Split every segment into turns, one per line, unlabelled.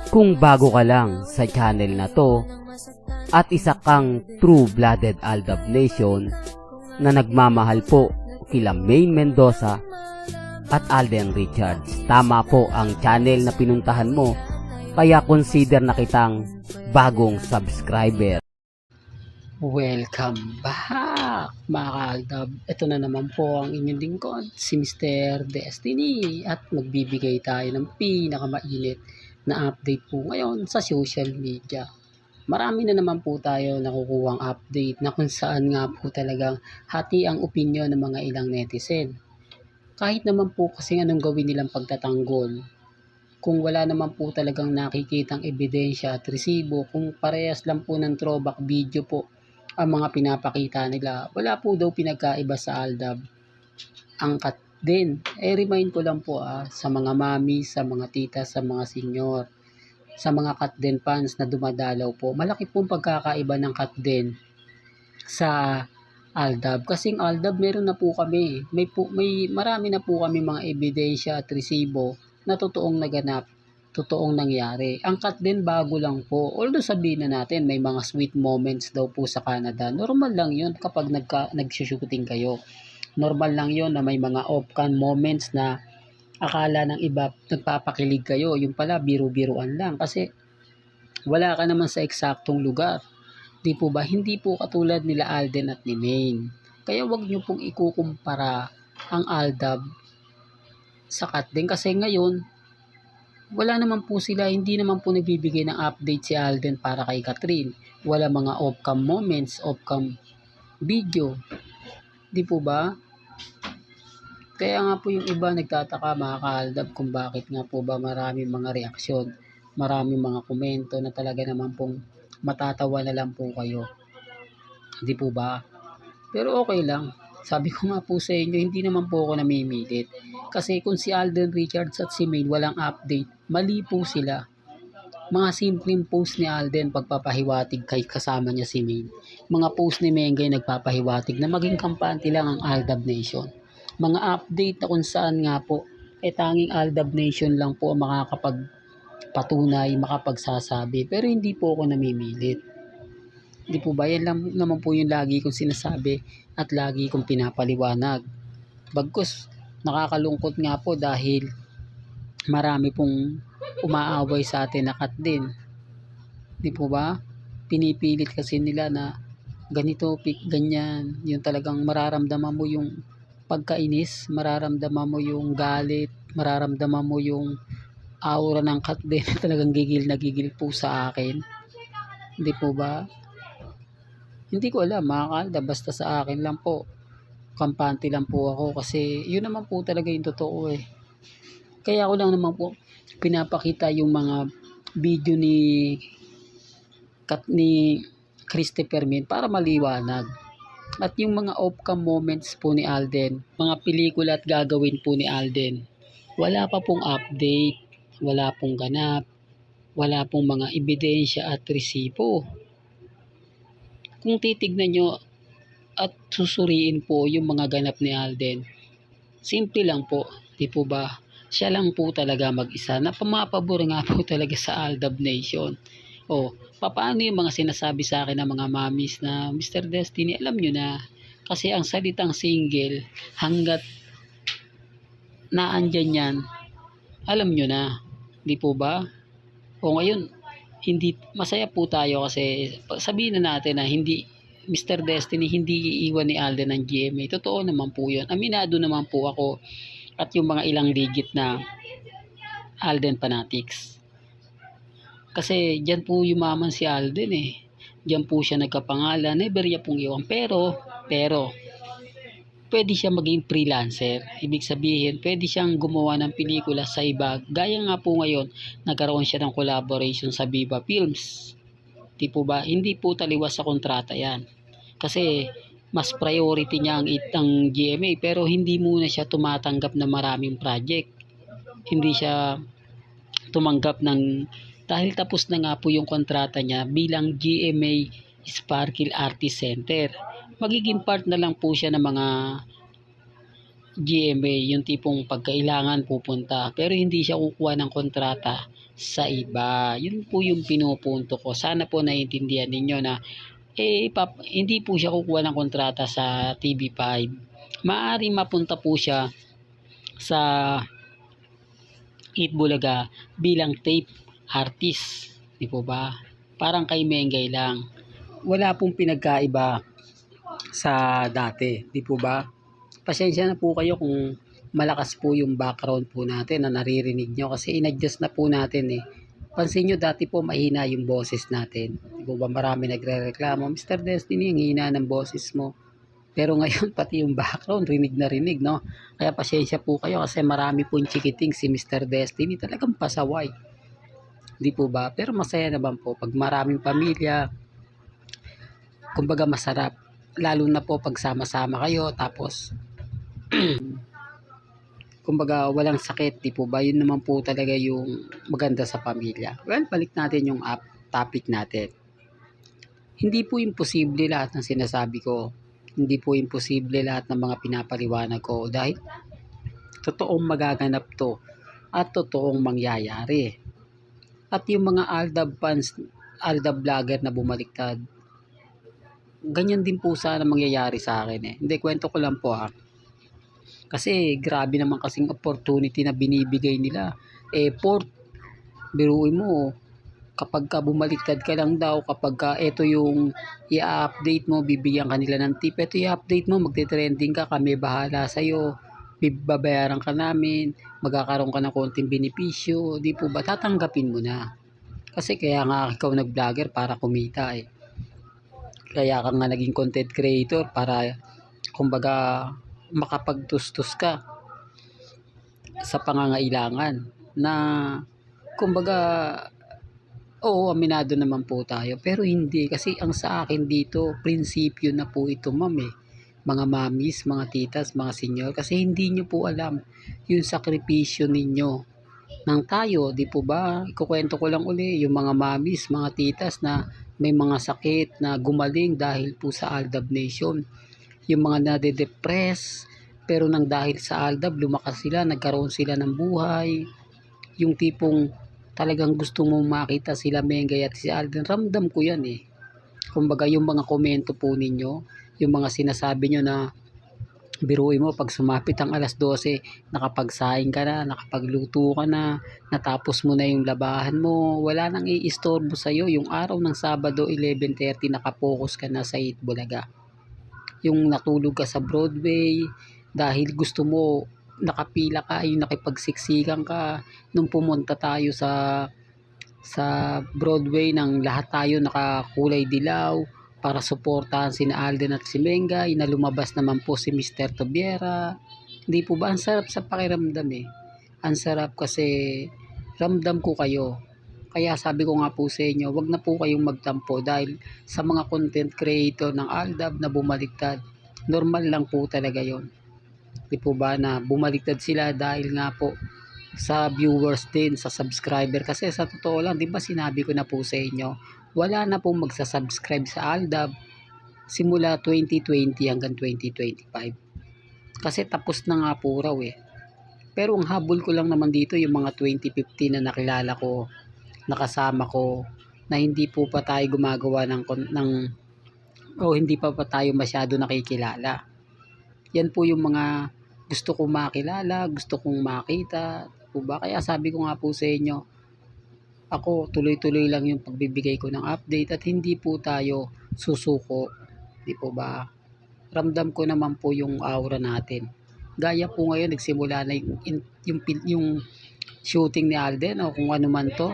Kung bago ka lang sa channel na to at isa kang true-blooded Aldab Nation na nagmamahal po kila Maine Mendoza at Alden Richards, tama po ang channel na pinuntahan mo, kaya consider na kitang bagong subscriber.
Welcome back mga ka-Aldab. Ito na naman po ang inyong lingkod, si Mr. Destiny, at magbibigay tayo ng pinakamainit na update po ngayon sa social media. Marami na naman po tayo nakukuhang update na kung saan nga po talagang hati ang opinion ng mga ilang netizen. Kahit naman po kasi anong gawin nilang pagtatanggol, kung wala naman po talagang nakikitang ebidensya at resibo, kung parehas lang po ng throwback video po ang mga pinapakita nila, wala po daw pinagkaiba sa Aldab. Angkat din. Remind ko lang po sa mga mami, sa mga tita, sa mga senior, sa mga Katden fans na dumadalaw po. Malaki pong pagkakaiba ng Katden sa Aldab. Kasing Aldab meron na po kami. May marami na po kami mga ebidensya at resibo na totoong naganap, totoong nangyari. Ang Katden bago lang po. Although sabihin na natin may mga sweet moments daw po sa Canada. Normal lang 'yon kapag nag-shooting kayo. Normal lang 'yon na may mga off-cam moments na akala ng iba nagpapakilig kayo. Yung pala biro-biruan lang kasi wala ka naman sa eksaktong lugar. Di po ba? Hindi po katulad nila Alden at ni Maine. Kaya wag niyo pong ikukumpara ang Aldab sa Katden kasi ngayon wala naman po sila, hindi naman po nagbibigay ng update si Alden para kay Catherine. Wala mga off-cam moments, off-cam video. Di po ba? Kaya nga po yung iba nagtataka mga ka-Aldab kung bakit nga po ba maraming mga reaksyon, maraming mga komento na talaga naman pong matatawa na lang po kayo. Di po ba? Pero okay lang. Sabi ko nga po sa inyo, hindi naman po ako namimilit. Kasi kung si Alden Richards at si Maine walang update, mali po sila. Mga simpleng post ni Alden pagpapahiwatig kay kasama niya si Maine. Mga post ni Mengay nagpapahiwatig na maging kampante lang ang Aldab Nation. Mga update na kung saan nga po, tanging Aldab Nation lang po ang makakapagpatunay, makapagsasabi. Pero hindi po ako namimilit. Di po ba? Yan lang naman po yung lagi kong sinasabi at lagi kong pinapaliwanag. Bagkus, nakakalungkot nga po dahil marami pong umaaway sa atin na Katden. Di po ba? Pinipilit kasi nila na ganito, ganyan. Yung talagang mararamdaman mo yung pagkainis, mararamdaman mo yung galit, mararamdaman mo yung aura ng Katden na talagang gigil na gigil po sa akin. Di po ba? Hindi ko alam mga ka-Aldab, basta sa akin lang po. Kampante lang po ako kasi yun naman po talaga yung totoo eh. Kaya ako lang naman po pinapakita yung mga video ni Christopher Min para maliwanag. At yung mga off-cam moments po ni Alden, mga pelikula at gagawin po ni Alden, wala pa pong update, wala pong ganap, wala pong mga ebidensya at resibo. Kung titignan nyo at susuriin po yung mga ganap ni Alden, simple lang po, di po ba? Siya lang po talaga mag-isa na pumapabor nga po talaga sa Aldab Nation. O, paano yung mga sinasabi sa akin ng mga mamis na Mr. Destiny, alam nyo na, kasi ang salitang single, hanggat naandyan yan, alam nyo na, di po ba? O ngayon, hindi masaya po tayo kasi sabihin na natin na hindi Mr. Destiny hindi iiwan ni Alden ng GMA. Totoo naman po 'yun. Aminado naman po ako at yung mga ilang digit na Alden fanatics. Kasi diyan po yumaman si Alden eh. Diyan po siya nagkapangalan, never niya pong iwan. Pero pwede siya maging freelancer. Ibig sabihin, pwede siyang gumawa ng pelikula sa iba. Gaya nga po ngayon, nagkaroon siya ng collaboration sa Viva Films. Di po ba? Hindi po taliwas sa kontrata yan. Kasi mas priority niya ang GMA pero hindi muna siya tumatanggap ng maraming project. Hindi siya tumanggap dahil tapos na nga po yung kontrata niya bilang GMA Sparkle Artist Center. Magiging part na lang po siya ng mga GMA, yung tipong pagkailangan pupunta. Pero hindi siya kukuha ng kontrata sa iba. Yun po yung pinupunto ko. Sana po naiintindihan ninyo na hindi po siya kukuha ng kontrata sa TV5. Maaaring mapunta po siya sa Eat Bulaga bilang tape artist. Di po ba? Parang kay Mengay lang. Wala pong pinagkaiba sa dati. Di po ba? Pasensya na po kayo kung malakas po yung background po natin na naririnig nyo kasi in-adjust na po natin eh. Pansin nyo dati po mahina yung boses natin. Di ba marami nagre-reklamo, Mr. Destiny, ang hina ng boses mo. Pero ngayon pati yung background rinig na rinig, no? Kaya pasensya po kayo kasi marami pong chikiting si Mr. Destiny. Talagang pasaway. Di po ba? Pero masaya naman po pag maraming pamilya. Kumbaga masarap. Lalo na po pag sama-sama kayo tapos kumbaga walang sakit, di po ba? Yun naman po talaga yung maganda sa pamilya. Well, balik natin yung topic natin. Hindi po imposible lahat ng sinasabi ko. Hindi po imposible lahat ng mga pinapaliwanag ko dahil totoong magaganap to at totoong mangyayari. At yung mga Aldab fans, Aldab vlogger na bumaliktad, ganyan din po sana mangyayari sa akin eh. Hindi, kwento ko lang po Kasi grabe naman kasing opportunity na binibigay nila. Effort, biruin mo, kapag ka bumaliktad ka lang daw, kapag ka ito yung i-update mo, bibigyan ka nila ng tip, ito i-update mo, magte-trending ka, kami bahala sa'yo, babayaran ka namin, magkakaroon ka ng konting benepisyo, di po ba, tatanggapin mo na. Kasi kaya nga ikaw nag-vlogger para kumita eh. Kaya ka nga naging content creator para, kumbaga, makapagtustos ka sa pangangailangan na, kumbaga, oo, aminado naman po tayo. Pero hindi. Kasi ang sa akin dito, prinsipyo na po ito, ma'am eh. Mga mamis, mga titas, mga senyor. Kasi hindi nyo po alam yung sakripisyo ninyo nang tayo. Di po ba? Ikukwento ko lang uli yung mga mamis, mga titas na may mga sakit na gumaling dahil po sa Aldab Nation. Yung mga nade-depress, pero nang dahil sa Aldab, lumakas sila, nagkaroon sila ng buhay. Yung tipong talagang gusto mong makita sila Mengay at si Alden, ramdam ko yan eh. Kumbaga yung mga komento po ninyo, yung mga sinasabi nyo na biruin mo pag sumapit ang alas 12, nakapagsaing ka na, nakapagluto ka na, natapos mo na yung labahan mo, wala nang iistorbo sa'yo. Yung araw ng Sabado 11:30 nakapokus ka na sa Eat Bulaga. Yung natulog ka sa Broadway dahil gusto mo nakapila ka, yung nakipagsiksikan ka nung pumunta tayo sa Broadway nang lahat tayo nakakulay dilaw para suportahan sina Alden at si Mengay na lumabas naman po si Mr. Tobiera. Hindi po ba ang sarap sa pakiramdam eh. Ang sarap kasi ramdam ko kayo. Kaya sabi ko nga po sa inyo, wag na po kayong magtampo dahil sa mga content creator ng Aldab na bumaliktad. Normal lang po talaga yon. Di po ba na bumaliktad sila dahil nga po sa viewers din, sa subscriber. Kasi sa totoo lang, di ba sinabi ko na po sa inyo, wala na pong magsasubscribe sa Aldab simula 2020 hanggang 2025. Kasi tapos na nga po raw eh. Pero ang habol ko lang naman dito yung mga 2015 na nakilala ko, nakasama ko, na hindi po pa tayo gumagawa hindi pa tayo masyado nakikilala. Yan po yung mga gusto kong makilala, gusto kong makita, po ba? Kaya sabi ko nga po sa inyo, ako tuloy-tuloy lang yung pagbibigay ko ng update at hindi po tayo susuko. Di po ba? Ramdam ko naman po yung aura natin. Gaya po ngayon, nagsimula na yung shooting ni Alden o kung ano man to.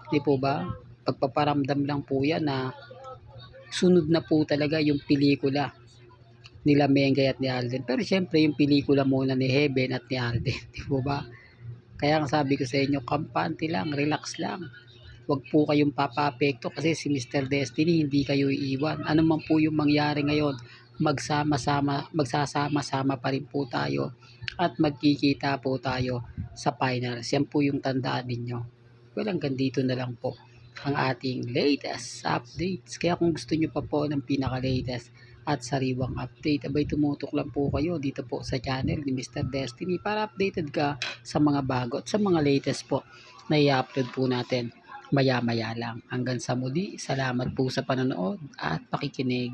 Di po ba? Pagpaparamdam lang po yan na sunod na po talaga yung pelikula nila Mengay at ni Alden. Pero syempre yung pelikula muna ni Heaven at ni Alden. Di po ba? Kaya ang sabi ko sa inyo, kampante lang, relax lang. Huwag po kayong papapekto kasi si Mr. Destiny hindi kayo iiwan. Ano man po yung mangyari ngayon, magsasama-sama pa rin po tayo at magkikita po tayo sa finals. Yan po yung tandaan ninyo. Well, hanggang dito na lang po ang ating latest updates. Kaya kung gusto nyo pa po ng pinaka-latest at sariwang update, abay tumutok lang po kayo dito po sa channel ni Mr. Destiny para updated ka sa mga bago at sa mga latest po na i-upload po natin maya-maya lang. Hanggang sa muli, salamat po sa panonood at pakikinig.